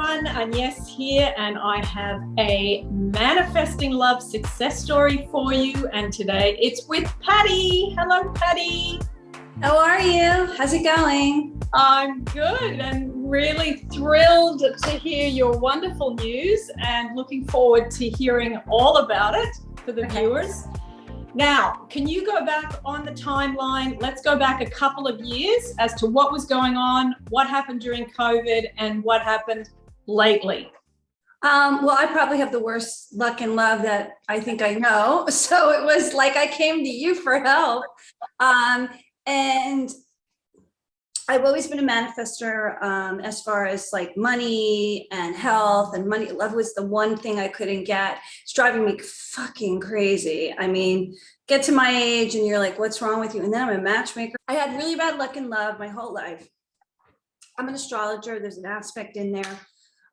everyone, Agnes here, and I have a manifesting love success story for you. And today it's with Patti. Hello, Patti. How are you? How's it going? I'm good and really thrilled to hear your wonderful news and looking forward to hearing all about it for the viewers. Now, can you go back on the timeline? Let's go back a couple of years as to what was going on, what happened during COVID, and what happened lately. Well, I probably have the worst luck in love that I think I know. So it was like I came to you for help. And I've always been a manifester as far as like money and health and money. Love was the one thing I couldn't get. It's driving me fucking crazy. I mean, get to my age and you're like, what's wrong with you? And then I'm a matchmaker. I had really bad luck in love my whole life. I'm an astrologer. There's an aspect in there.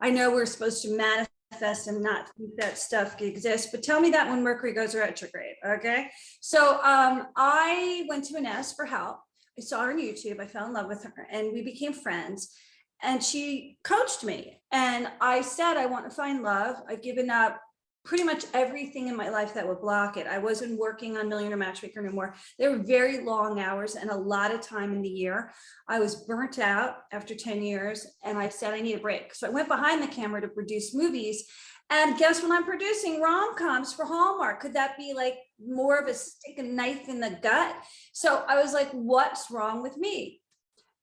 I know we're supposed to manifest and not think that stuff exists, but tell me that when Mercury goes retrograde, okay? So I went to Agnes for help. I saw her on YouTube. I fell in love with her and we became friends and she coached me. And I said, I want to find love. I've given up pretty much everything in my life that would block it. I wasn't working on Millionaire Matchmaker anymore. There were very long hours and a lot of time in the year. I was burnt out after 10 years and I said, I need a break. So I went behind the camera to produce movies. And guess what I'm producing? Rom-coms for Hallmark. Could that be like more of a stick a knife in the gut? So I was like, what's wrong with me?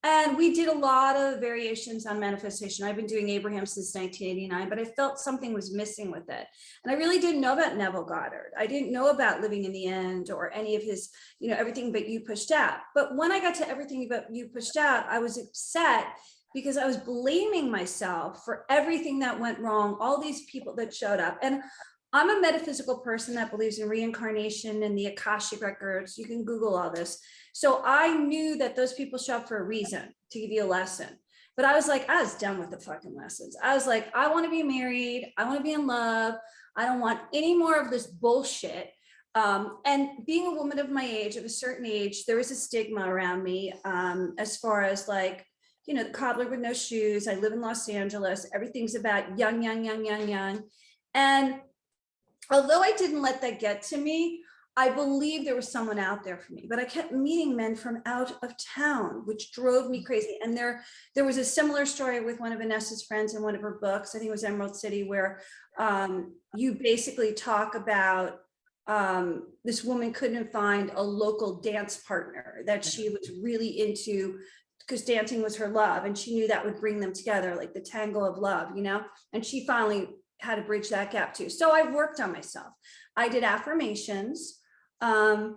And we did a lot of variations on manifestation. I've been doing Abraham since 1989, but I felt something was missing with it. And I really didn't know about Neville Goddard. I didn't know about Living in the End or any of his, Everything But You Pushed Out. But when I got to Everything But You Pushed Out, I was upset because I was blaming myself for everything that went wrong, all these people that showed up. And I'm a metaphysical person that believes in reincarnation and the Akashic records. You can Google all this. So I knew that those people show up for a reason, to give you a lesson. But I was like, I was done with the fucking lessons. I was like, I want to be married. I want to be in love. I don't want any more of this bullshit. And being a woman of my age, of a certain age, there was a stigma around me as far as like, the cobbler with no shoes. I live in Los Angeles. Everything's about young. And although I didn't let that get to me, I believe there was someone out there for me, but I kept meeting men from out of town, which drove me crazy. And there was a similar story with one of Vanessa's friends in one of her books. I think it was Emerald City, where you basically talk about this woman couldn't find a local dance partner that she was really into, because dancing was her love. And she knew that would bring them together, like the tango of love, and she finally had to bridge that gap too. So I worked on myself. I did affirmations and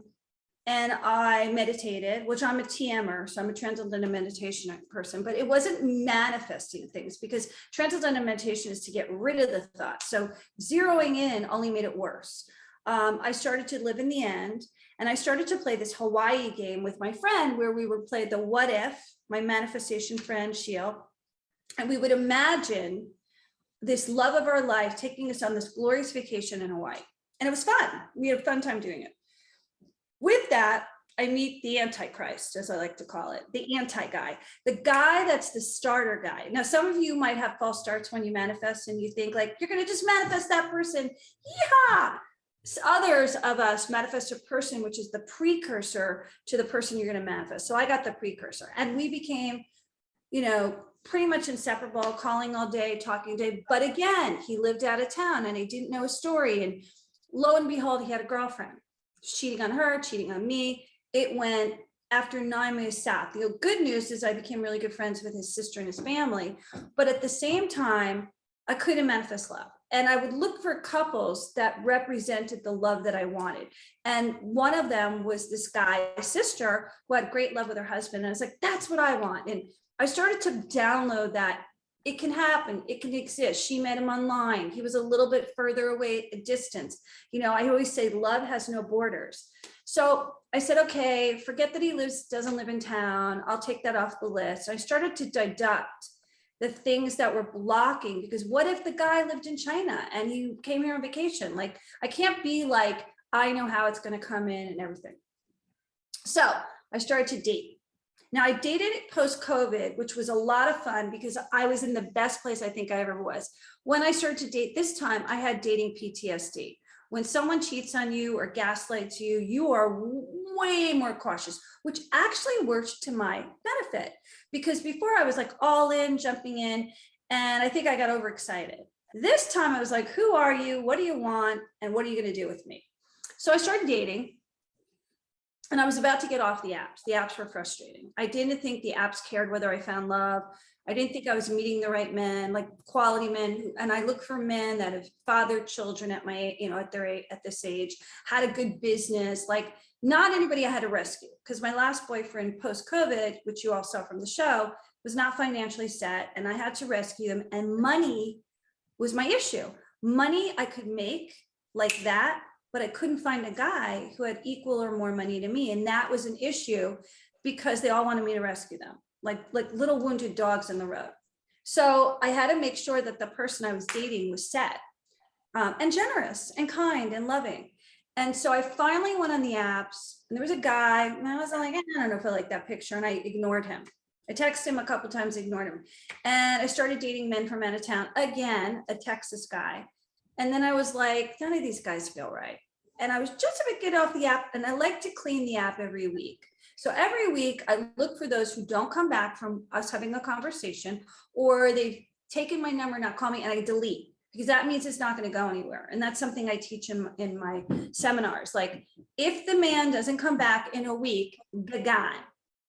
I meditated, which I'm a TMer. So I'm a transcendental meditation person, but it wasn't manifesting things, because transcendental meditation is to get rid of the thoughts. So zeroing in only made it worse. I started to live in the end, and I started to play this Hawaii game with my friend where we would play the what if, my manifestation friend, Sheil, and we would imagine this love of our life taking us on this glorious vacation in Hawaii. And it was fun. We had a fun time doing it. With that, I meet the Antichrist, as I like to call it, the anti-guy, the guy that's the starter guy. Now, some of you might have false starts when you manifest and you think like, you're going to just manifest that person. Yeah. Others of us manifest a person, which is the precursor to the person you're going to manifest. So I got the precursor and we became, pretty much inseparable, calling all day, talking all day. But again, he lived out of town and he didn't know his story. And lo and behold, he had a girlfriend, cheating on her, cheating on me. It went after 9 months south. The good news is I became really good friends with his sister and his family. But at the same time, I couldn't manifest love. And I would look for couples that represented the love that I wanted. And one of them was this guy's sister who had great love with her husband. And I was like, that's what I want. And I started to download that it can happen. It can exist. She met him online. He was a little bit further away, a distance. I always say love has no borders. So I said, okay, forget that he doesn't live in town. I'll take that off the list. I started to deduct the things that were blocking, because what if the guy lived in China and he came here on vacation? Like, I can't be like, I know how it's going to come in and everything. So I started to date. Now I dated post-COVID, which was a lot of fun because I was in the best place I think I ever was. When I started to date this time, I had dating PTSD. When someone cheats on you or gaslights you, you are way more cautious, which actually worked to my benefit, because before I was like all in, jumping in, and I think I got overexcited. This time I was like, who are you? What do you want? And what are you going to do with me? So I started dating. And I was about to get off the apps. The apps were frustrating. I didn't think the apps cared whether I found love. I didn't think I was meeting the right men, like quality men. And I look for men that have fathered children at my, at this age, had a good business, like not anybody I had to rescue. Because my last boyfriend post-COVID, which you all saw from the show, was not financially set, and I had to rescue him. And money was my issue. Money I could make like that, but I couldn't find a guy who had equal or more money to me. And that was an issue because they all wanted me to rescue them, like little wounded dogs in the road. So I had to make sure that the person I was dating was set and generous and kind and loving. And so I finally went on the apps, and there was a guy, and I was like, I don't know if I like that picture, and I ignored him. I texted him a couple times, ignored him. And I started dating men from out of town, again, a Texas guy. And then I was like, none of these guys feel right. And I was just about to get off the app, and I like to clean the app every week. So every week I look for those who don't come back from us having a conversation, or they've taken my number, not call me, and I delete, because that means it's not going to go anywhere. And that's something I teach in my seminars. Like, if the man doesn't come back in a week, the guy,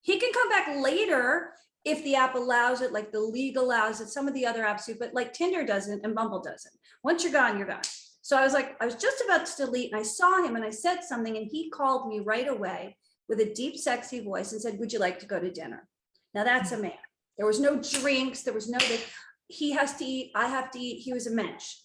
he can come back later if the app allows it, like the league allows it. Some of the other apps do, but like Tinder doesn't and Bumble doesn't. Once you're gone, you're gone. So I was just about to delete, and I saw him and I said something, and he called me right away with a deep, sexy voice and said, would you like to go to dinner? Now that's a man. There was no drinks. There was no, he has to eat, I have to eat. He was a mensch.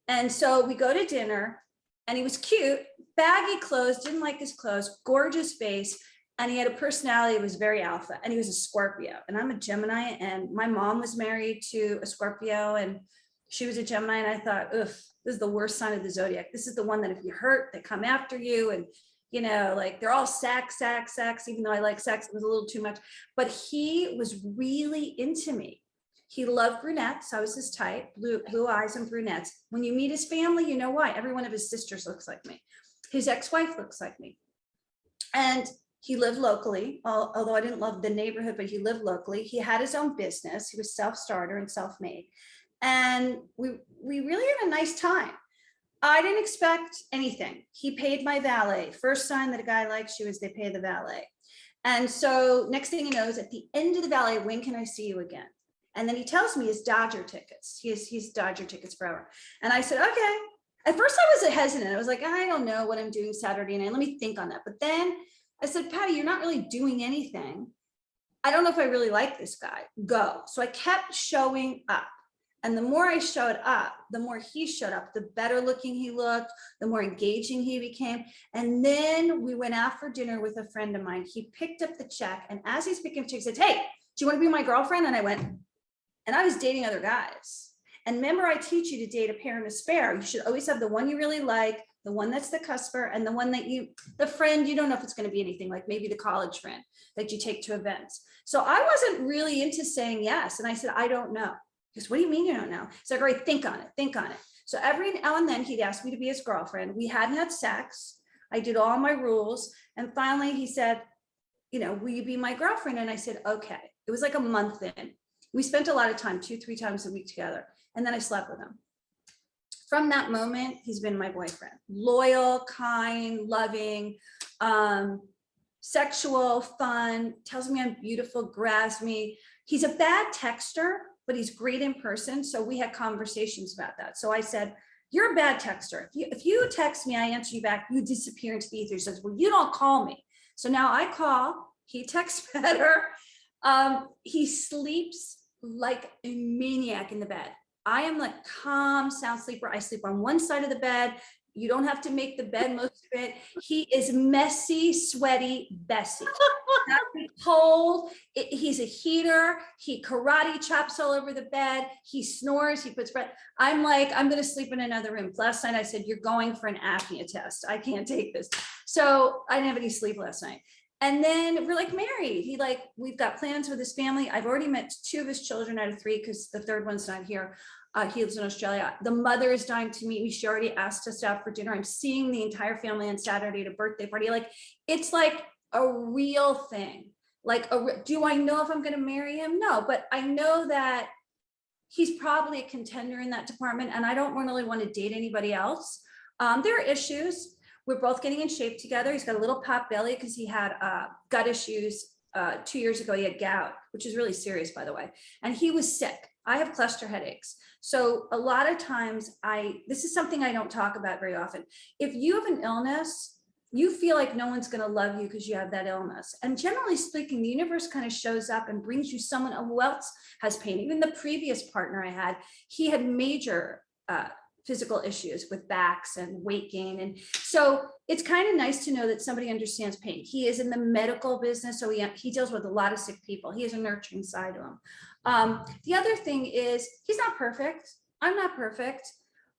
And so we go to dinner, and he was cute, baggy clothes, didn't like his clothes, gorgeous face. And he had a personality that was very alpha, and he was a Scorpio, and I'm a Gemini, and my mom was married to a Scorpio, and she was a Gemini. And I thought, ugh, this is the worst sign of the zodiac. This is the one that if you hurt, they come after you. And, like they're all sex, even though I like sex, it was a little too much, but he was really into me. He loved brunettes. I was his type, blue eyes and brunettes. When you meet his family, you know why. Every one of his sisters looks like me. His ex-wife looks like me. And he lived locally, although I didn't love the neighborhood, but he lived locally. He had his own business. He was self-starter and self-made. And we really had a nice time. I didn't expect anything. He paid my valet. First sign that a guy likes you is they pay the valet. And so next thing he knows, at the end of the valet, when can I see you again? And then he tells me his Dodger tickets. He's Dodger tickets forever. And I said, okay. At first I was hesitant. I was like, I don't know what I'm doing Saturday night. Let me think on that. But then I said, Patti, you're not really doing anything. I don't know if I really like this guy. Go. So I kept showing up. And the more I showed up, the more he showed up, the better looking he looked, the more engaging he became. And then we went out for dinner with a friend of mine. He picked up the check. And as he's picking up the check, he said, hey, do you want to be my girlfriend? And I went, and I was dating other guys. And remember, I teach you to date a pair and a spare. You should always have the one you really like, the one that's the cusper, and the one that the friend, you don't know if it's going to be anything, like maybe the college friend that you take to events. So I wasn't really into saying yes. And I said, I don't know. He goes, what do you mean you don't know? He's like, all right, think on it. So every now and then he'd ask me to be his girlfriend. We hadn't had sex. I did all my rules. And finally he said, will you be my girlfriend? And I said, okay. It was like a month in. We spent a lot of time, 2-3 times a week together. And then I slept with him. From that moment, he's been my boyfriend. Loyal, kind, loving, sexual, fun, tells me I'm beautiful, grabs me. He's a bad texter, but he's great in person. So we had conversations about that. So I said, you're a bad texter. If you text me, I answer you back, you disappear into the ether. He says, well, you don't call me. So now I call, he texts better. He sleeps like a maniac in the bed. I am like calm, sound sleeper. I sleep on one side of the bed. You don't have to make the bed most of it. He is messy, sweaty Bessie. Cold. He's a heater. He karate chops all over the bed. He snores. He puts breath. I'm like, I'm going to sleep in another room. Last night I said, you're going for an apnea test. I can't take this. So I didn't have any sleep last night. And then we're like married. We've got plans with his family. I've already met 2 of his children out of 3 because the 3rd one's not here. He lives in Australia. The mother is dying to meet me. She already asked us out for dinner. I'm seeing the entire family on Saturday at a birthday party. It's like a real thing. Do I know if I'm going to marry him? No, but I know that he's probably a contender in that department, and I don't really want to date anybody else. There are issues. We're both getting in shape together. He's got a little pot belly because he had gut issues 2 years ago. He had gout, which is really serious, by the way. And he was sick. I have cluster headaches. So a lot of times this is something I don't talk about very often. If you have an illness, you feel like no one's going to love you because you have that illness. And generally speaking, the universe kind of shows up and brings you someone who else has pain. Even the previous partner I had, he had major physical issues with backs and weight gain. And so it's kind of nice to know that somebody understands pain. He is in the medical business, so he deals with a lot of sick people. He has a nurturing side to him. The other thing is he's not perfect. I'm not perfect,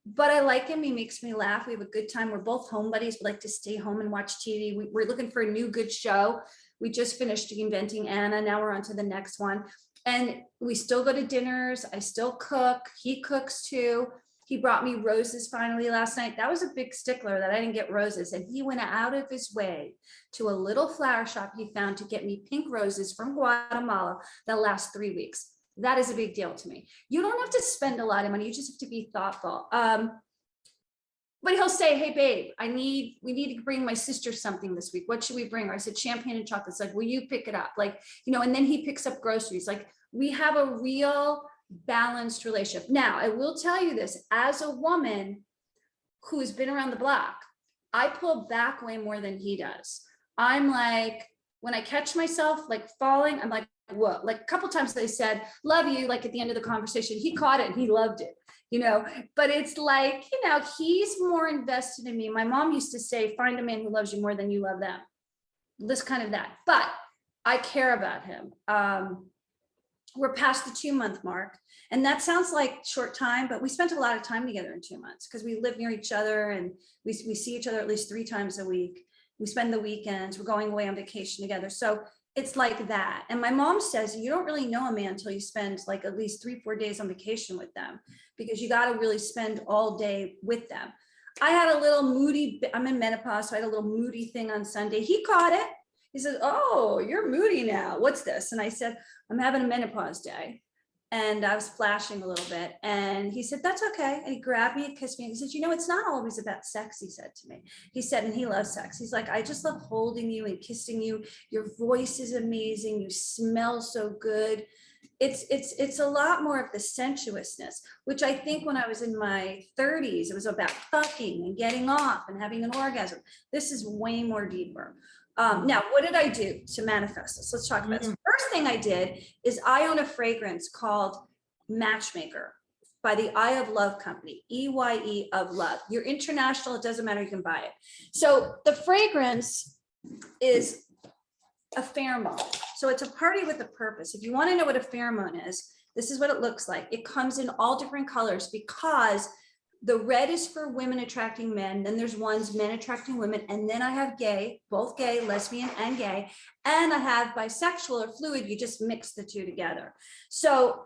but I like him. He makes me laugh. We have a good time. We're both homebodies. We like to stay home and watch TV. We're looking for a new good show. We just finished Inventing Anna. Now we're on to the next one. And we still go to dinners. I still cook. He cooks too. He brought me roses finally last night. That was a big stickler that I didn't get roses. And he went out of his way to a little flower shop he found to get me pink roses from Guatemala that last 3 weeks. That is a big deal to me. You don't have to spend a lot of money. You just have to be thoughtful. But he'll say, hey, babe, we need to bring my sister something this week. What should we bring her? I said, champagne and chocolates. Like, will you pick it up? And then he picks up groceries. We have a real balanced relationship. Now, I will tell you this, as a woman who's been around the block, I pull back way more than he does. I'm like, when I catch myself falling, I'm like, whoa. A couple times they said, love you, at the end of the conversation. He caught it and he loved it, but it's he's more invested in me. My mom used to say, find a man who loves you more than you love them. This kind of that, but I care about him. We're past the 2-month mark, and that sounds like short time, but we spent a lot of time together in 2 months because we live near each other and we see each other at least 3 times a week. We spend the weekends, we're going away on vacation together. So it's like that. And my mom says, you don't really know a man until you spend at least 3-4 days on vacation with them, because you got to really spend all day with them. I had a little moody, I'm in menopause, so I had a little moody thing on Sunday. He caught it. He said, oh, you're moody now. What's this? And I said, I'm having a menopause day. And I was flashing a little bit. And he said, that's okay. And he grabbed me and kissed me. And he said, it's not always about sex, he said to me. He said, and he loves sex. He's like, I just love holding you and kissing you. Your voice is amazing. You smell so good. It's a lot more of the sensuousness, which I think when I was in my 30s, it was about fucking and getting off and having an orgasm. This is way more deeper. Now, what did I do to manifest this? Let's talk about this. First thing I did is I own a fragrance called Matchmaker by the Eye of Love company, EYE of Love. You're international, it doesn't matter, you can buy it. So the fragrance is a pheromone. So it's a party with a purpose. If you want to know what a pheromone is, this is what it looks like. It comes in all different colors because the red is for women attracting men. Then there's ones men attracting women. And then I have gay, both gay, lesbian, and gay. And I have bisexual or fluid. You just mix the two together. So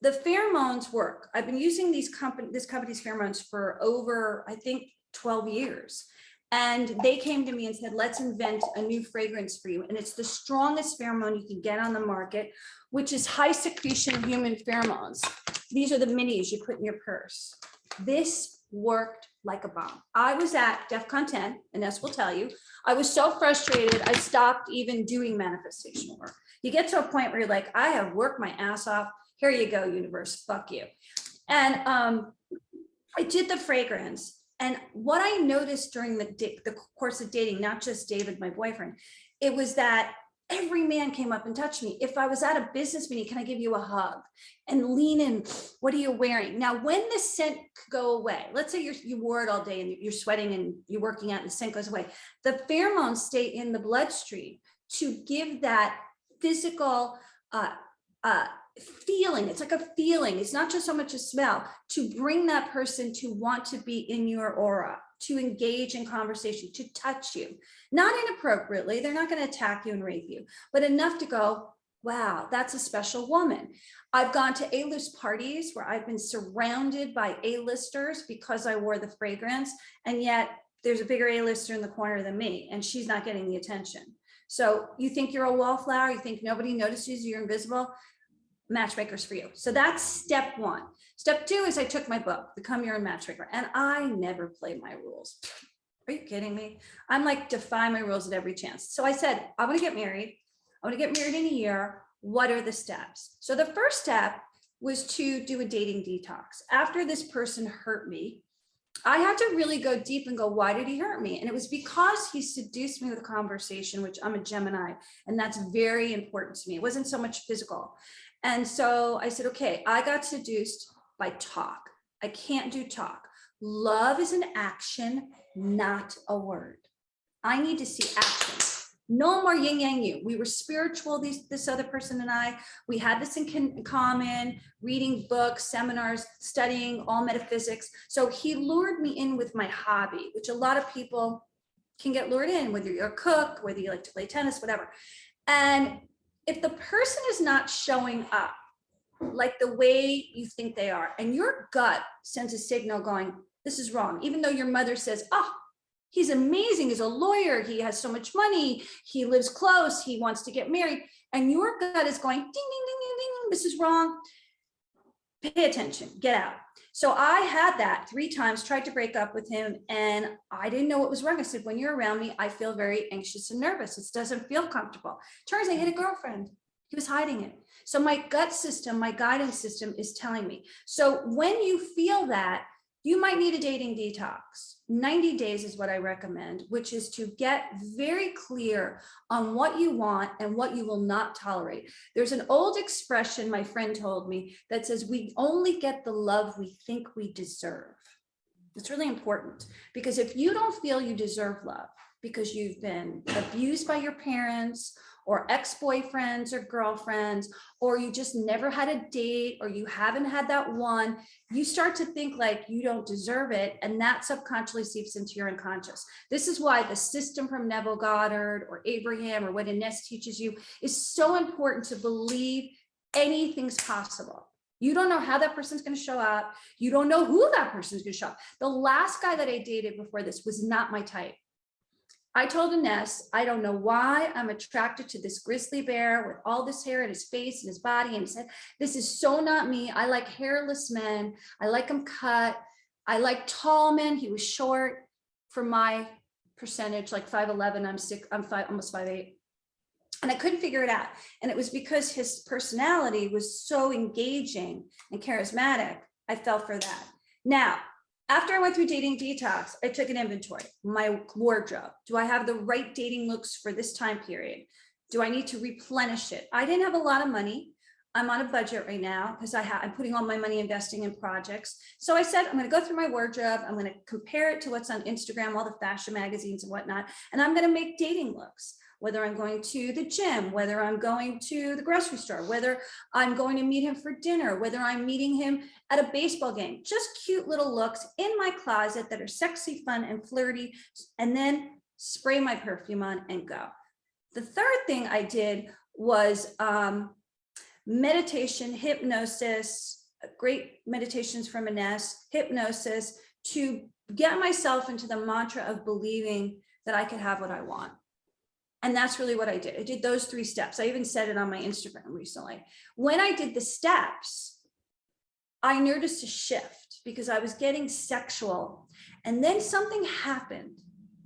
the pheromones work. I've been using this company's pheromones for over, I think, 12 years. And they came to me and said, let's invent a new fragrance for you. And it's the strongest pheromone you can get on the market, which is high secretion human pheromones. These are the minis you put in your purse. This worked like a bomb. I was at DEFCON 10, and Ness will tell you, I was so frustrated, I stopped even doing manifestation work. You get to a point where you're like, I have worked my ass off. Here you go, universe, fuck you. And I did the fragrance. And what I noticed during the course of dating, not just David, my boyfriend, it was that every man came up and touched me. If I was at a business meeting, can I give you a hug? And lean in, what are you wearing? Now, when the scent could go away, let's say you wore it all day and you're sweating and you're working out and the scent goes away, the pheromones stay in the bloodstream to give that physical feeling. It's like a feeling. It's not just so much a smell, to bring that person to want to be in your aura. to engage in conversation, to touch you, not inappropriately. They're not going to attack you and rape you, but enough to go, wow, that's a special woman. I've gone to A-list parties where I've been surrounded by A-listers because I wore the fragrance, and yet there's a bigger A-lister in the corner than me, and she's not getting the attention. So you think you're a wallflower, you think nobody notices you're invisible, matchmakers for you. So that's step one. Step two is I took my book, Become Your Own Matchmaker, and I never play my rules. Are you kidding me? I'm like, defy my rules at every chance. So I said, I want to get married. I want to get married in a year. What are the steps? So the first step was to do a dating detox. After this person hurt me, I had to really go deep and go, why did he hurt me? And it was because he seduced me with a conversation, which I'm a Gemini, and that's very important to me. It wasn't so much physical. And so I said, okay, I got seduced by talk. I can't do talk. Love is an action, not a word. I need to see action. No more yin yang you. We were spiritual, this other person and I. We had this in common, reading books, seminars, studying all metaphysics. So he lured me in with my hobby, which a lot of people can get lured in, whether you're a cook, whether you like to play tennis, whatever. And if the person is not showing up like the way you think they are, and your gut sends a signal going, this is wrong, even though your mother says, oh, he's amazing, he's a lawyer, he has so much money, he lives close, he wants to get married, and your gut is going, ding, ding, ding, ding, ding, this is wrong. Pay attention, get out. So I had that 3 times, tried to break up with him, and I didn't know what was wrong. I said, when you're around me, I feel very anxious and nervous. It doesn't feel comfortable. Turns out I had a girlfriend. He was hiding it. So my gut system, my guidance system is telling me. So when you feel that, you might need a dating detox. 90 days is what I recommend, which is to get very clear on what you want and what you will not tolerate. There's an old expression my friend told me that says, we only get the love we think we deserve. It's really important, because if you don't feel you deserve love because you've been abused by your parents or ex-boyfriends or girlfriends, or you just never had a date, or you haven't had that one, you start to think like you don't deserve it, and that subconsciously seeps into your unconscious. This is why the system from Neville, Goddard, or Abraham, or what Agnes teaches you is so important, to believe anything's possible. You don't know how that person's going to show up. You don't know who that person's going to show up. The last guy that I dated before this was not my type. I told Agnes, I don't know why I'm attracted to this grizzly bear with all this hair in his face and his body. And he said, this is so not me. I like hairless men. I like them cut. I like tall men. He was short for my percentage, like 5'11". I'm almost 5'8". And I couldn't figure it out. And it was because his personality was so engaging and charismatic. I fell for that. Now, after I went through dating detox, I took an inventory, my wardrobe. Do I have the right dating looks for this time period? Do I need to replenish it? I didn't have a lot of money. I'm on a budget right now because I'm putting all my money investing in projects. So I said, I'm going to go through my wardrobe. I'm going to compare it to what's on Instagram, all the fashion magazines and whatnot. And I'm going to make dating looks, whether I'm going to the gym, whether I'm going to the grocery store, whether I'm going to meet him for dinner, whether I'm meeting him at a baseball game, just cute little looks in my closet that are sexy, fun, and flirty, and then spray my perfume on and go. The third thing I did was meditation, hypnosis, great meditations from Agnes, hypnosis, to get myself into the mantra of believing that I could have what I want. And that's really what I did. I did those 3 steps. I even said it on my Instagram recently. When I did the steps, I noticed a shift because I was getting sexual. And then something happened.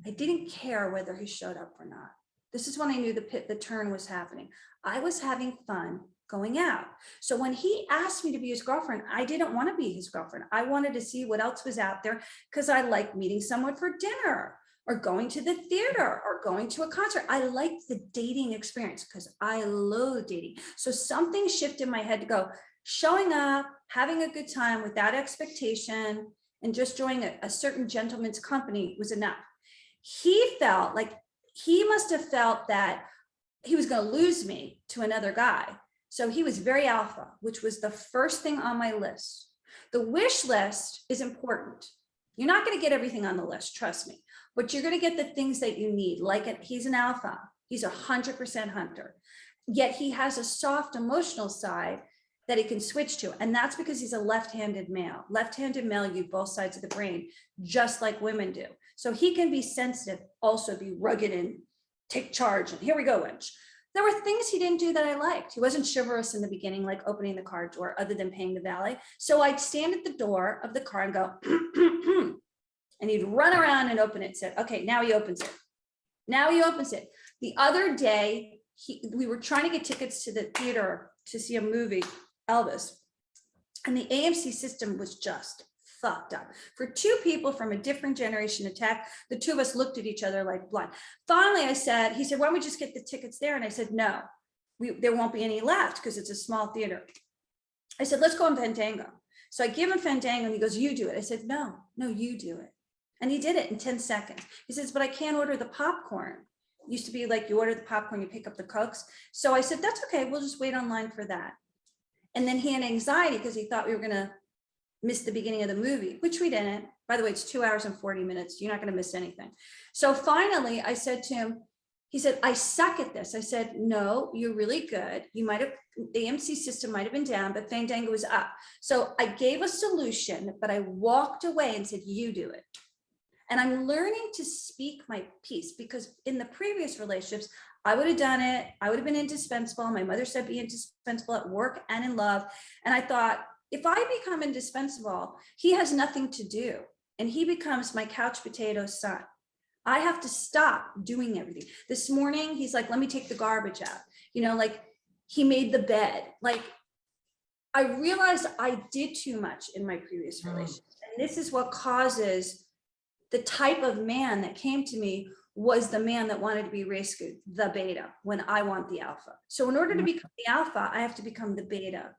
I didn't care whether he showed up or not. This is when I knew the turn was happening. I was having fun going out. So when he asked me to be his girlfriend, I didn't want to be his girlfriend. I wanted to see what else was out there because I liked meeting someone for dinner, or going to the theater, or going to a concert. I liked the dating experience because I love dating. So something shifted in my head to go, showing up, having a good time without expectation, and just joining a certain gentleman's company was enough. He felt like he must have felt that he was going to lose me to another guy. So he was very alpha, which was the first thing on my list. The wish list is important. You're not going to get everything on the list, trust me, but you're going to get the things that you need. Like he's an alpha. He's 100% hunter, yet he has a soft emotional side that he can switch to. And that's because he's a left-handed male. Left-handed male use both sides of the brain, just like women do. So he can be sensitive, also be rugged and take charge. And here we go, wench. There were things he didn't do that I liked. He wasn't chivalrous in the beginning, like opening the car door, other than paying the valet. So I'd stand at the door of the car and go, and he'd run around and open it. Said, okay, now he opens it. Now he opens it. The other day, we were trying to get tickets to the theater to see a movie, Elvis, and the AMC system was just fucked up. For two people from a different generation of tech, the two of us looked at each other like blind. Finally, he said, why don't we just get the tickets there? And I said, no, there won't be any left because it's a small theater. I said, let's go on Fandango. So I give him Fandango and he goes, you do it. I said, no, you do it. And he did it in 10 seconds. He says, but I can't order the popcorn. It used to be like you order the popcorn, you pick up the Cokes. So I said, that's okay, we'll just wait online for that. And then he had anxiety because he thought we were gonna miss the beginning of the movie, which we didn't. By the way, it's 2 hours and 40 minutes. You're not gonna miss anything. So finally I said to him, he said, I suck at this. I said, no, you're really good. You might have, the AMC system might have been down, but Fandango was up. So I gave a solution, but I walked away and said, you do it. And I'm learning to speak my piece, because in the previous relationships, I would have done it. I would have been indispensable. My mother said be indispensable at work and in love. And I thought, if I become indispensable, he has nothing to do. And he becomes my couch potato son. I have to stop doing everything. This morning, he's like, let me take the garbage out. You know, like he made the bed. Like I realized I did too much in my previous relationship. And this is what causes the type of man that came to me was the man that wanted to be rescued, the beta, when I want the alpha. So in order to become the alpha, I have to become the beta.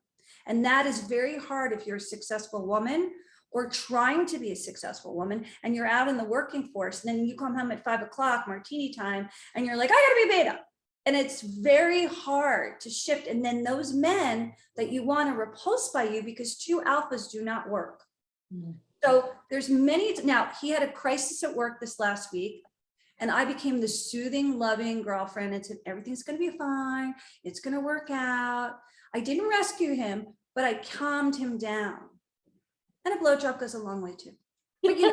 And that is very hard if you're a successful woman or trying to be a successful woman and you're out in the working force. And then you come home at 5 o'clock, martini time, and you're like, I gotta be beta. And it's very hard to shift. And then those men that you want to repulse by you, because two alphas do not work. So there's many, now he had a crisis at work this last week and I became the soothing, loving girlfriend and said, everything's going to be fine. It's going to work out. I didn't rescue him, but I calmed him down. And a blowjob goes a long way too. But you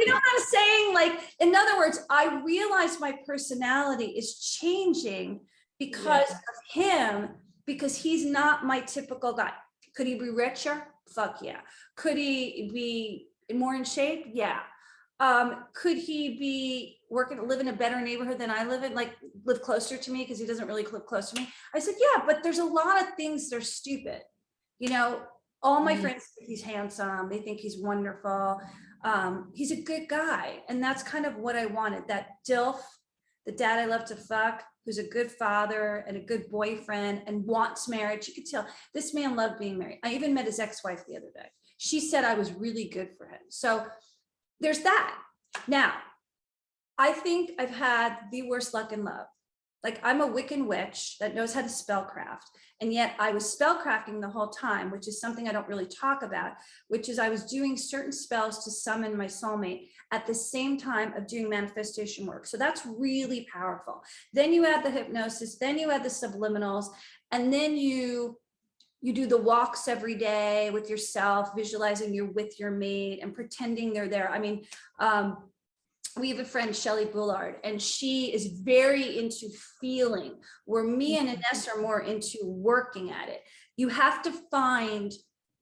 know what I'm saying? Like, in other words, I realized my personality is changing because of him, because he's not my typical guy. Could he be richer? Fuck yeah. Could he be more in shape? Yeah. Could he be live in a better neighborhood than I live in, like live closer to me because he doesn't really live close to me? I said, yeah, but there's a lot of things that are stupid. You know, all my friends think he's handsome. They think he's wonderful. He's a good guy. And that's kind of what I wanted. That DILF, the dad I love to fuck, who's a good father and a good boyfriend and wants marriage. You could tell this man loved being married. I even met his ex-wife the other day. She said I was really good for him. So there's that. Now, I think I've had the worst luck in love. Like I'm a Wiccan witch that knows how to spellcraft. And yet I was spellcrafting the whole time, which is something I don't really talk about, which is I was doing certain spells to summon my soulmate at the same time of doing manifestation work. So that's really powerful. Then you add the hypnosis, then you add the subliminals, and then you do the walks every day with yourself, visualizing you're with your mate and pretending they're there. I mean, we have a friend, Shelly Bullard, and she is very into feeling, where me and Agnes are more into working at it. You have to find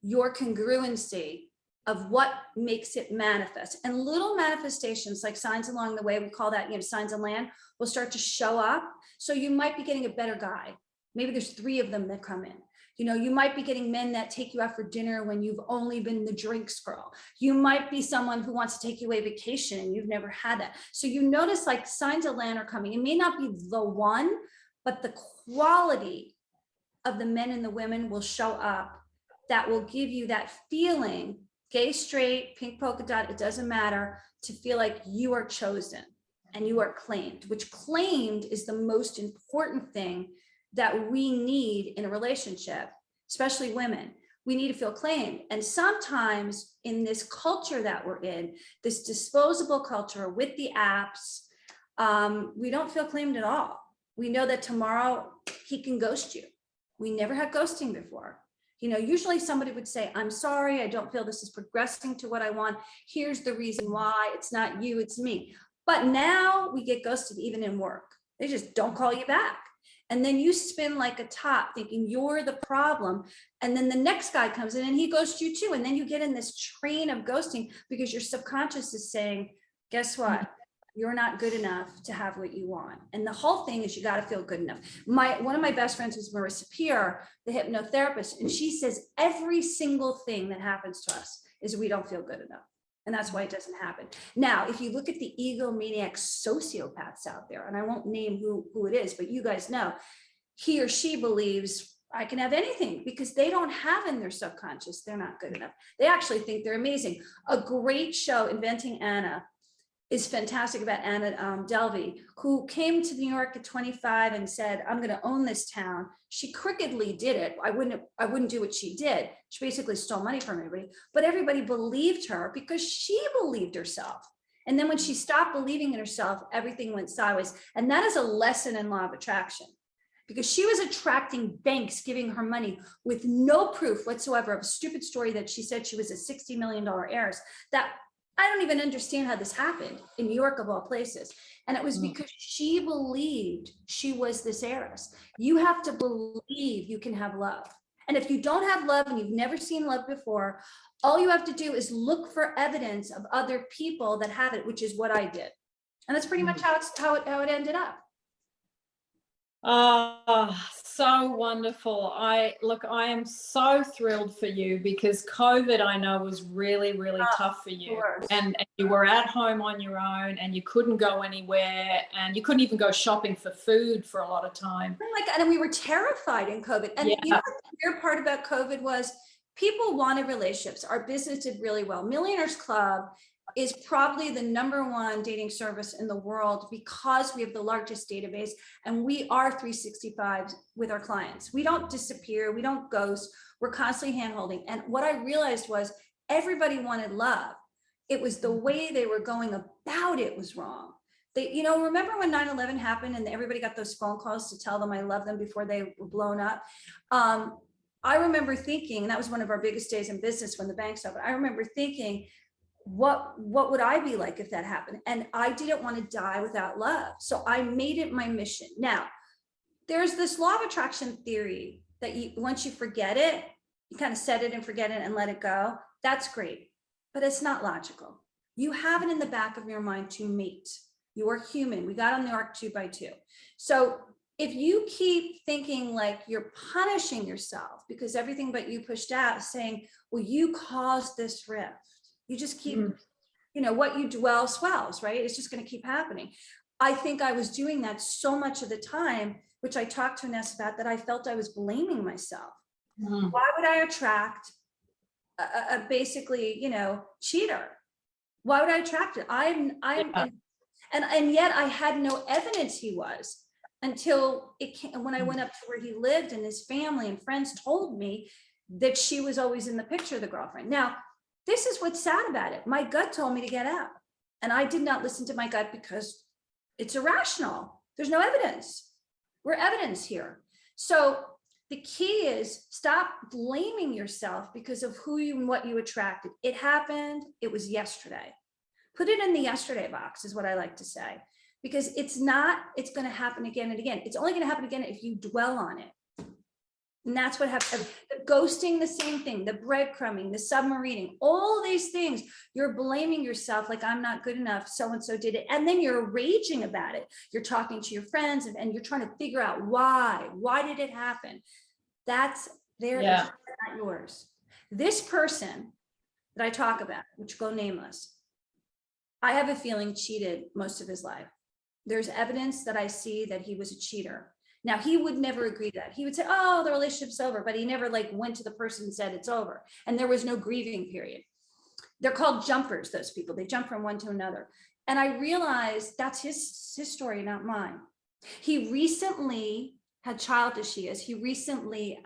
your congruency of what makes it manifest. And little manifestations like signs along the way, we call that, you know, signs on land, will start to show up. So you might be getting a better guy. Maybe there's 3 of them that come in. You know, you might be getting men that take you out for dinner when you've only been the drinks girl. You might be someone who wants to take you away vacation and you've never had that. So you notice like signs of land are coming. It may not be the one, but the quality of the men and the women will show up that will give you that feeling, gay, straight, pink polka dot, it doesn't matter, to feel like you are chosen and you are claimed, which claimed is the most important thing that we need in a relationship, especially women. we need to feel claimed. And sometimes in this culture that we're in, this disposable culture with the apps, we don't feel claimed at all. We know that tomorrow he can ghost you. We never had ghosting before. You know, usually somebody would say, I'm sorry, I don't feel this is progressing to what I want. Here's the reason why. It's not you, it's me. But now we get ghosted even in work. They just don't call you back. And then you spin like a top thinking you're the problem. And then the next guy comes in and he ghosts you too. And then you get in this train of ghosting because your subconscious is saying, guess what? You're not good enough to have what you want. And the whole thing is you got to feel good enough. One of my best friends was Marissa Peer, the hypnotherapist. And she says every single thing that happens to us is we don't feel good enough. And that's why it doesn't happen. Now, if you look at the egomaniac sociopaths out there, and I won't name who it is, but you guys know, he or she believes I can have anything because they don't have in their subconscious, they're not good enough. They actually think they're amazing. A great show, Inventing Anna, is fantastic about Anna Delvey, who came to New York at 25 and said, I'm going to own this town. She crookedly did it. I wouldn't do what she did. She basically stole money from everybody, but everybody believed her because she believed herself. And then when she stopped believing in herself, everything went sideways. And that is a lesson in law of attraction, because she was attracting banks giving her money with no proof whatsoever of a stupid story that she said she was a $60 million heiress. That I don't even understand how this happened in New York of all places. And it was because she believed she was this heiress. You have to believe you can have love. And if you don't have love and you've never seen love before, all you have to do is look for evidence of other people that have it, which is what I did. And that's pretty much how it ended up. So wonderful. I am so thrilled for you because COVID, I know, was really, really tough for you. And you were at home on your own and you couldn't go anywhere and you couldn't even go shopping for food for a lot of time. And we were terrified in COVID. And you know what the weird part about COVID was? People wanted relationships. Our business did really well. Millionaires Club is probably the #1 dating service in the world because we have the largest database and we are 365 with our clients. We don't disappear. We don't ghost. We're constantly hand-holding. And what I realized was everybody wanted love. It was the way they were going about it was wrong. They, you know, remember when 9/11 happened and everybody got those phone calls to tell them I love them before they were blown up? I remember thinking, and that was one of our biggest days in business when the banks opened. I remember thinking, what would I be like if that happened? And I didn't want to die without love. So I made it my mission. Now, there's this law of attraction theory that once you forget it, you kind of set it and forget it and let it go. That's great, but it's not logical. You have it in the back of your mind to mate. You are human. We got on the ark 2 by 2. So if you keep thinking like you're punishing yourself because everything but you pushed out, saying, well, you caused this rift. You just keep, you know, what you dwell swells, right? It's just going to keep happening. I think I was doing that so much of the time, which I talked to Agnes about, that I felt I was blaming myself. Why would I attract a basically, you know, cheater? Why would I attract it? And yet I had no evidence he was until it came, when I went up to where he lived and his family and friends told me that she was always in the picture, the girlfriend. Now, this is what's sad about it. My gut told me to get out. And I did not listen to my gut because it's irrational. There's no evidence. We're evidence here. So the key is stop blaming yourself because of who you and what you attracted. It happened. It was yesterday. Put it in the yesterday box is what I like to say, because it's going to happen again and again. It's only going to happen again if you dwell on it. And that's what happens. The ghosting, the same thing, the breadcrumbing, the submarining, all these things, you're blaming yourself like I'm not good enough, so-and-so did it. And then you're raging about it. You're talking to your friends and you're trying to figure out why did it happen? That's their issue, not yours. This person that I talk about, which go nameless, I have a feeling cheated most of his life. There's evidence that I see that he was a cheater. Now, he would never agree to that. He would say, oh, the relationship's over, but he never went to the person and said it's over. And there was no grieving period. They're called jumpers, those people. They jump from one to another. And I realized that's his story, not mine. He recently, how childish he is, he recently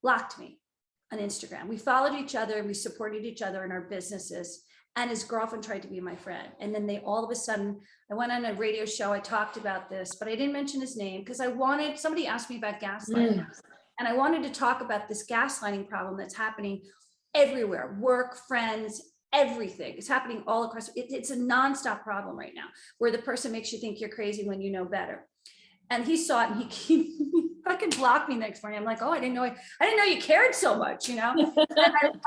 blocked me. on Instagram. We followed each other and we supported each other in our businesses. And his girlfriend tried to be my friend. And then they all of a sudden, I went on a radio show, I talked about this, but I didn't mention his name because somebody asked me about gaslighting. And I wanted to talk about this gaslighting problem that's happening everywhere, work, friends, everything. It's happening all across. It's a nonstop problem right now where the person makes you think you're crazy when you know better. And he saw it and he fucking blocked me next morning. I'm like, oh, I didn't know you cared so much, you know? And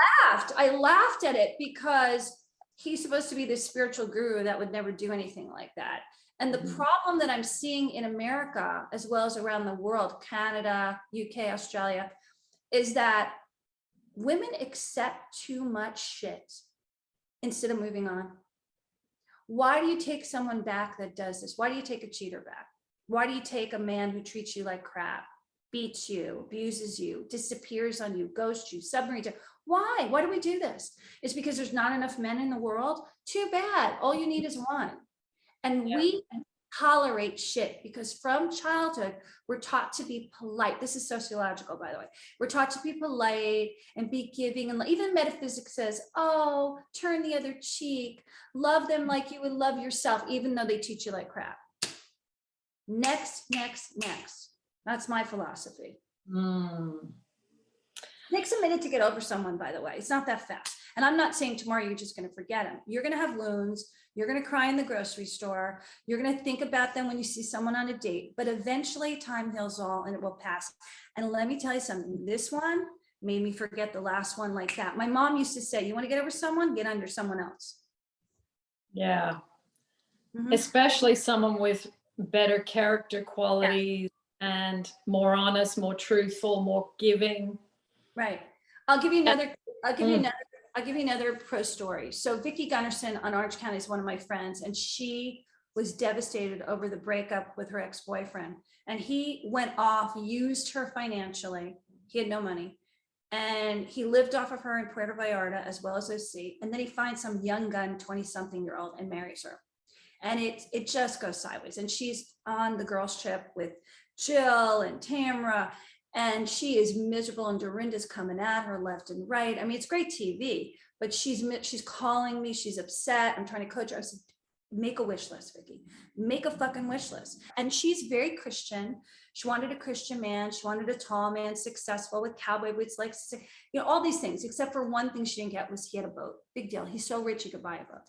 I laughed at it because he's supposed to be this spiritual guru that would never do anything like that. And the problem that I'm seeing in America, as well as around the world, Canada, UK, Australia, is that women accept too much shit instead of moving on. Why do you take someone back that does this? Why do you take a cheater back? Why do you take a man who treats you like crap, beats you, abuses you, disappears on you, ghosts you, submarines you? Why? Why do we do this? It's because there's not enough men in the world. Too bad. All you need is one. And we tolerate shit because from childhood, we're taught to be polite. This is sociological, by the way. We're taught to be polite and be giving. And even metaphysics says, oh, turn the other cheek, love them like you would love yourself, even though they teach you like crap. Next. That's my philosophy. Takes a minute to get over someone, by the way. It's not that fast. And I'm not saying tomorrow you're just going to forget them. You're going to have loons. You're going to cry in the grocery store. You're going to think about them when you see someone on a date. But eventually time heals all and it will pass. And let me tell you something. This one made me forget the last one like that. My mom used to say, you want to get over someone? Get under someone else. Yeah. Especially someone with better character qualities and more honest, more truthful, more giving. Right. I'll give you another pro story. So Vicki Gunnarsson on Orange County is one of my friends, and she was devastated over the breakup with her ex-boyfriend. And he went off, used her financially. He had no money. And he lived off of her in Puerto Vallarta as well as OC. And then he finds some young gun, 20-something-year-old, and marries her. And it just goes sideways. And she's on the girls' trip with Jill and Tamra, and she is miserable, and Dorinda's coming at her left and right. I mean, it's great TV, but she's calling me. She's upset. I'm trying to coach her. I said, make a wish list, Vicki. Make a fucking wish list. And she's very Christian. She wanted a Christian man. She wanted a tall man, successful with cowboy boots, like, you know, all these things, except for one thing she didn't get was he had a boat. Big deal. He's so rich he could buy a boat.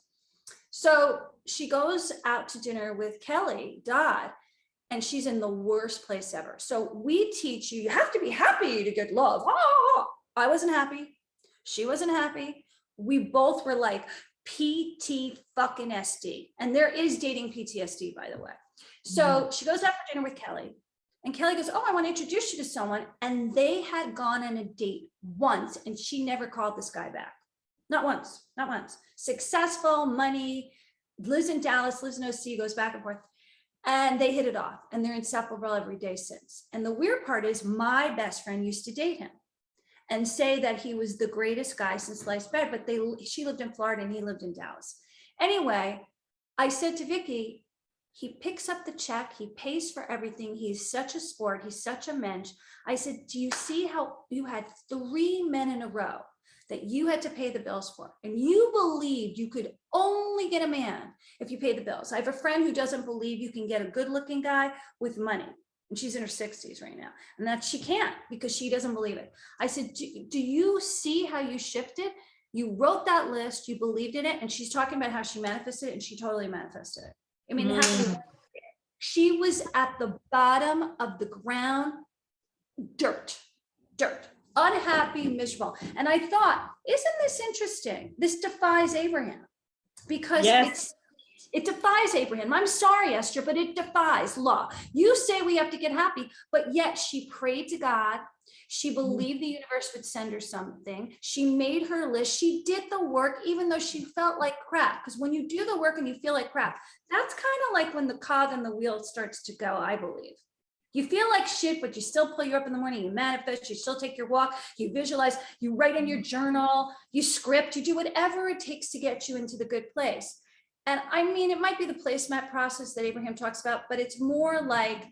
So she goes out to dinner with Kelly Dodd, and she's in the worst place ever. So we teach you have to be happy to get love. Oh, I wasn't happy. She wasn't happy. We both were like PT fucking SD. And there is dating PTSD, by the way. So she goes out for dinner with Kelly, and Kelly goes, oh, I want to introduce you to someone. And they had gone on a date once, and she never called this guy back. Not once. Successful, money, lives in Dallas, lives in OC, goes back and forth. And they hit it off, and they're inseparable every day since. And the weird part is my best friend used to date him and say that he was the greatest guy since sliced bread, but she lived in Florida and he lived in Dallas. Anyway, I said to Vicki, he picks up the check, he pays for everything. He's such a sport. He's such a mensch. I said, do you see how you had 3 men in a row that you had to pay the bills for, and you believed you could only get a man if you pay the bills? I have a friend who doesn't believe you can get a good looking guy with money, and she's in her 60s right now, and that she can't because she doesn't believe it. I said, do you see how you shifted? You wrote that list, you believed in it, and she's talking about how she manifested it, and she totally manifested it. I mean, she was at the bottom of the ground, dirt. Unhappy, miserable. And I thought, isn't this interesting? This defies Abraham, because it defies Abraham. I'm sorry, Esther, but it defies law. You say we have to get happy, but yet she prayed to God. She believed the universe would send her something. She made her list. She did the work, even though she felt like crap. Because when you do the work and you feel like crap, that's kind of like when the cog on the wheel starts to go, I believe. You feel like shit, but you still pull you up in the morning, you manifest, you still take your walk, you visualize, you write in your journal, you script, you do whatever it takes to get you into the good place. And I mean, it might be the placemat process that Abraham talks about, but it's more like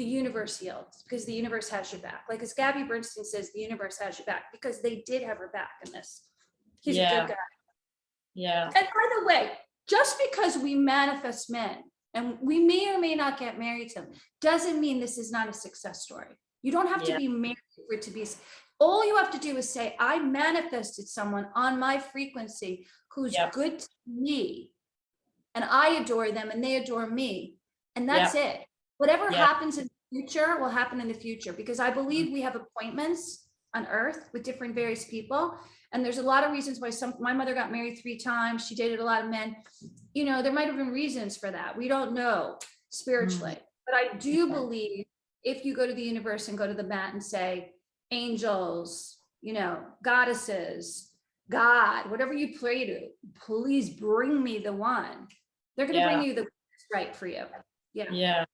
the universe heals because the universe has your back. Like as Gabby Bernstein says, the universe has your back because they did have her back in this. He's a good guy. Yeah. And by the way, just because we manifest men and we may or may not get married to them doesn't mean this is not a success story. You don't have to be married for it to be. All you have to do is say, I manifested someone on my frequency who's good to me and I adore them and they adore me. And that's it. Whatever happens in the future will happen in the future because I believe we have appointments on earth with different various people. And there's a lot of reasons why my mother got married 3 times. She dated a lot of men. You know, there might've been reasons for that. We don't know spiritually, but I do believe if you go to the universe and go to the mat and say, angels, you know, goddesses, God, whatever you pray to, please bring me the one. They're going to bring you the right for you. Yeah.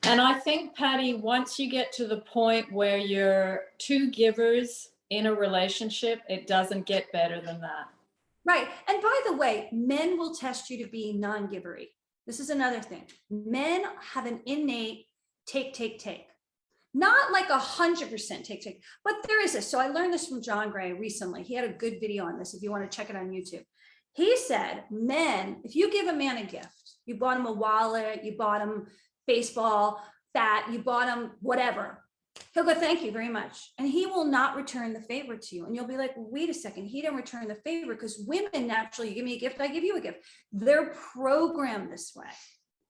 And I think, Patti, once you get to the point where you're 2 givers in a relationship, it doesn't get better than that. Right. And by the way, men will test you to be non-givery. This is another thing. Men have an innate take. Not like 100% take, but there is this. So I learned this from John Gray recently. He had a good video on this if you want to check it on YouTube. He said, men, if you give a man a gift, you bought him a wallet, you bought him baseball bat, you bought him whatever, he'll go, thank you very much. And he will not return the favor to you. And you'll be like, wait a second, he didn't return the favor because women naturally, you give me a gift, I give you a gift. They're programmed this way.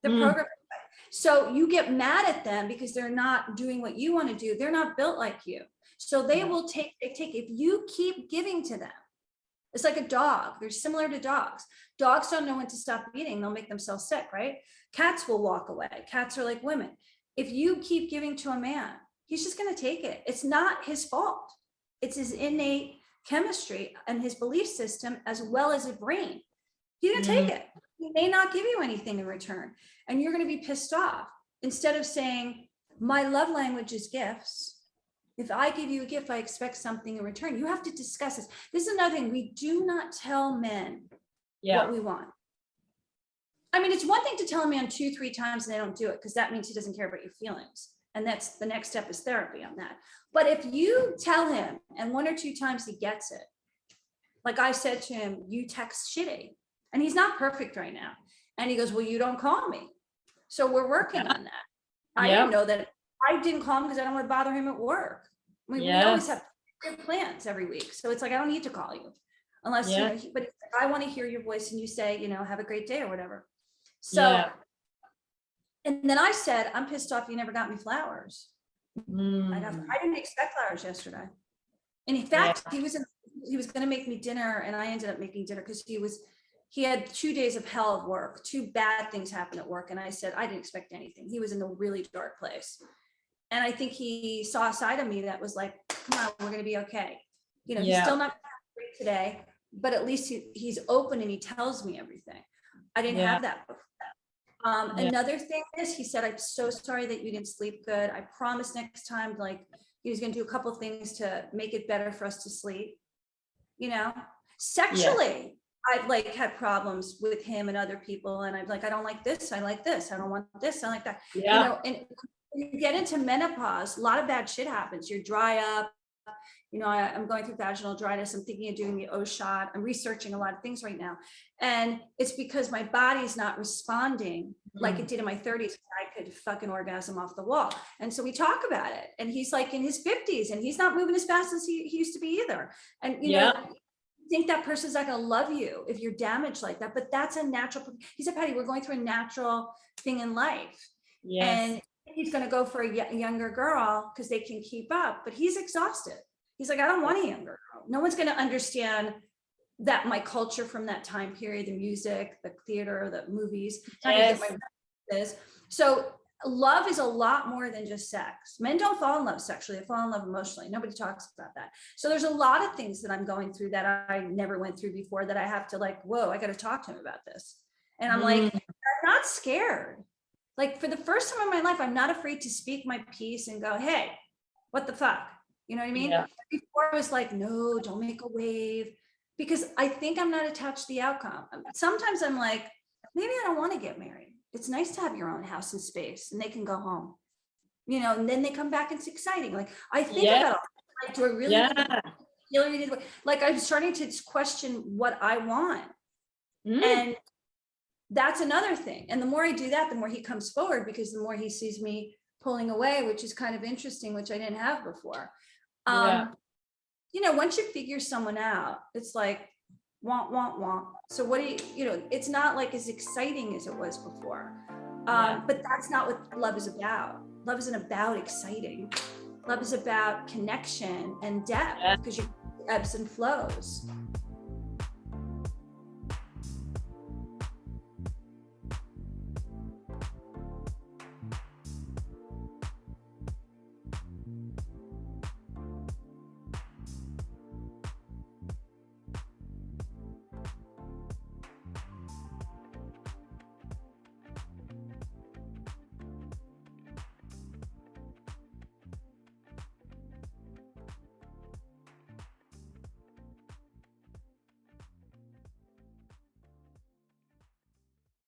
They're programmed this way. So you get mad at them because they're not doing what you want to do. They're not built like you. So they will take, if you keep giving to them, it's like a dog. They're similar to dogs. Dogs don't know when to stop eating. They'll make themselves sick, right? Cats will walk away. Cats are like women. If you keep giving to a man, he's just going to take it. It's not his fault. It's his innate chemistry and his belief system, as well as his brain. He's going to take it. He may not give you anything in return. And you're going to be pissed off. Instead of saying, my love language is gifts. If I give you a gift, I expect something in return. You have to discuss this. This is another thing. We do not tell men what we want. I mean, it's one thing to tell a man 2-3 times and they don't do it because that means he doesn't care about your feelings. And that's the next step is therapy on that. But if you tell him and 1 or 2 times he gets it, like I said to him, you text shitty. And he's not perfect right now. And he goes, well, you don't call me. So we're working on that. I didn't know that. I didn't call him because I don't want to bother him at work. I mean, we always have plans every week. So it's like, I don't need to call you unless, you know, but I want to hear your voice and you say, you know, have a great day or whatever. So, and then I said, I'm pissed off you never got me flowers. I didn't expect flowers yesterday. And in fact, he was going to make me dinner and I ended up making dinner because he had 2 days of hell of work. 2 bad things happened at work. And I said, I didn't expect anything. He was in a really dark place. And I think he saw a side of me that was like, come on, we're going to be okay. You know, he's still not great today, but at least he's open and he tells me everything. I didn't have that before. Another thing is he said, I'm so sorry that you didn't sleep good. I promise next time, like he was going to do a couple of things to make it better for us to sleep. You know, sexually, I've like had problems with him and other people. And I'm like, I don't like this. I like this. I don't want this. I like that. You know, and when you get into menopause, a lot of bad shit happens. You dry up. You know, I'm going through vaginal dryness. I'm thinking of doing the O shot. I'm researching a lot of things right now. And it's because my body's not responding like it did in my 30s. I could fucking orgasm off the wall. And so we talk about it. And he's like in his 50s and he's not moving as fast as he used to be either. And, you know, you think that person's not going to love you if you're damaged like that. But that's a natural. He said, Patti, we're going through a natural thing in life. And he's going to go for a younger girl because they can keep up, but he's exhausted. He's like, I don't want a younger girl. No one's going to understand that my culture from that time period, the music, the theater, the movies. So love is a lot more than just sex. Men don't fall in love sexually, they fall in love emotionally. Nobody talks about that. So there's a lot of things that I'm going through that I never went through before that I have to like, whoa, I got to talk to him about this. And I'm like, I'm not scared. Like for the first time in my life, I'm not afraid to speak my piece and go, hey, what the fuck? You know what I mean? Before I was like, no, don't make a wave because I think I'm not attached to the outcome. Sometimes I'm like, maybe I don't want to get married. It's nice to have your own house and space and they can go home. you know, and then they come back and it's exciting. Like I think Yeah. about, like, do I really Yeah. like I'm starting to question what I want. And that's another thing. And the more I do that, the more he comes forward, because the more he sees me pulling away, which is kind of interesting, which I didn't have before. Yeah. You know, once you figure someone out, it's like, want. So what do you know, it's not like as exciting as it was before. But that's not what love is about. Love isn't about exciting. Love is about connection and depth, because you ebbs and flows.